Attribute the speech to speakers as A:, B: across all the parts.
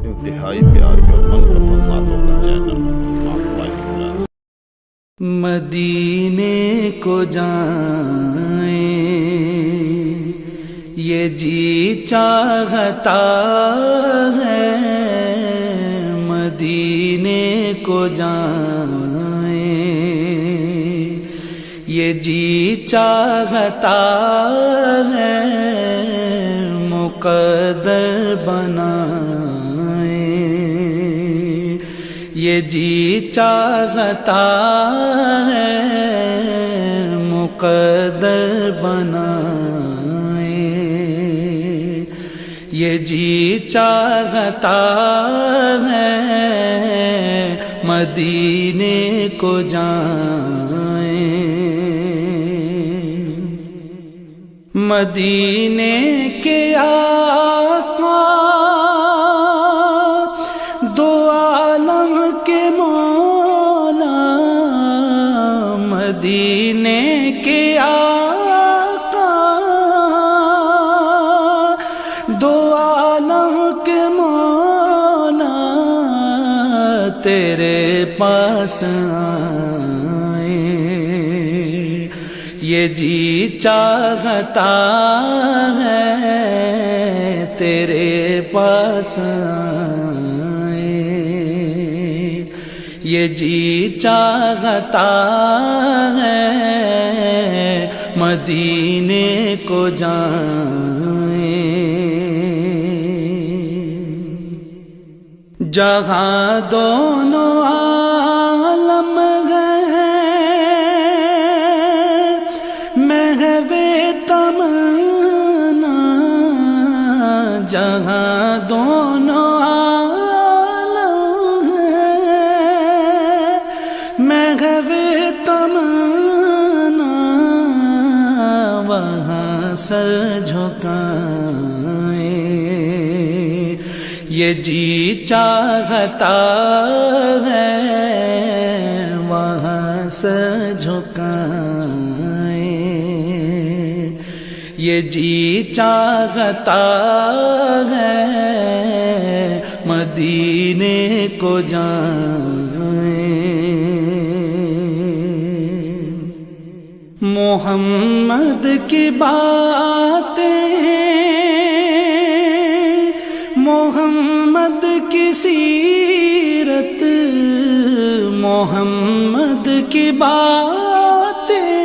A: انتہائی پیاری اور من پسند باتوں کا چینل معقول ایکسپریس۔
B: مدینے کو جائیں یہ جی چاہتا ہے، مدینے کو جائیں یہ جی چاہتا ہے، مقدر بنائیں یہ جی چاہتا ہے، مقدر بنائیں یہ جی چاہتا ہے، مدینے کو جائیں۔ مدینے کے آقا دو عالم کے مولا، مدینے کے آقا دو عالم کے مولا، تیرے پاس آئیں یہ جی چاہتا ہے، تیرے پاس آئیں یہ جی چاہتا ہے، مدینے کو جائیں۔ جہاں دونوں عالم جہاں دونوں عالم ہیں، محو تمنا وہاں سر جھکائیں یہ جی چاہتا ہے، وہاں سر جھکائیں یہ جی چاہتا ہے، مدینے کو جائیں۔ محمد کی باتیں، محمد کی سیرت، محمد کی باتیں،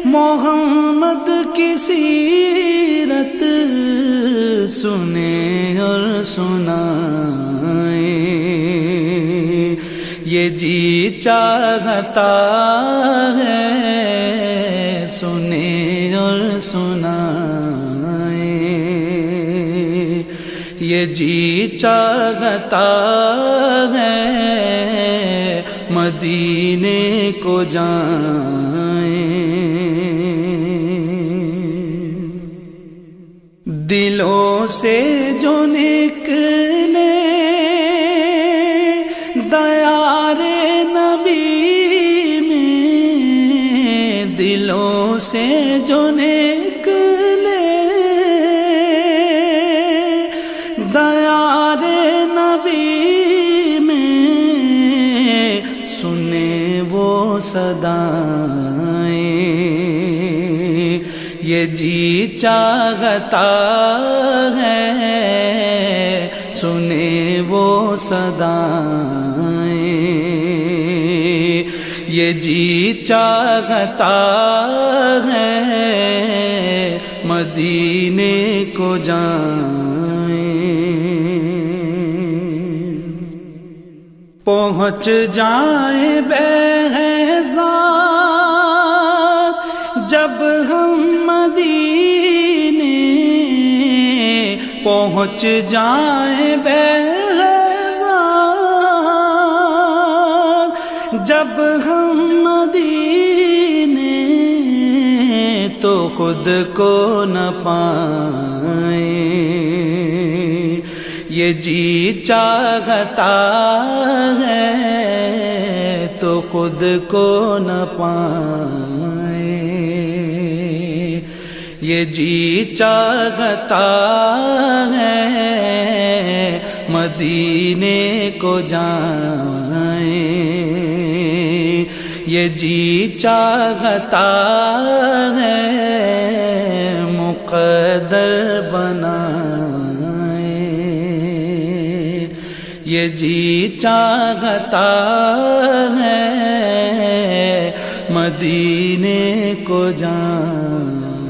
B: محمد کی سیرت سنیں اور سنائیں یہ جی چاہتا ہے، سنیں اور سنائیں یہ جی چاہتا ہے، مدینے کو جائیں۔ دلوں سے جو نکلے دیار نبی میں، دلوں سے جو نکلے دیار نبی میں، سنے وہ صدائیں یہ جی چاہتا ہے، سنے وہ صدائیں یہ جی چاہتا ہے، مدینے کو جائیں۔ پہنچ جائیں بہزاد جب ہم مدینے، پہنچ جائیں بہزاد جب ہم مدینے، تو خود کو نہ پائیں یہ جی چاہتا ہے، تو خود کو نہ پائیں یہ جی چاہتا ہے مدینے کو جائیں، یہ جی چاہتا ہے مقدر بنائیں، یہ جی چاہتا ہے مدینے کو جائیں۔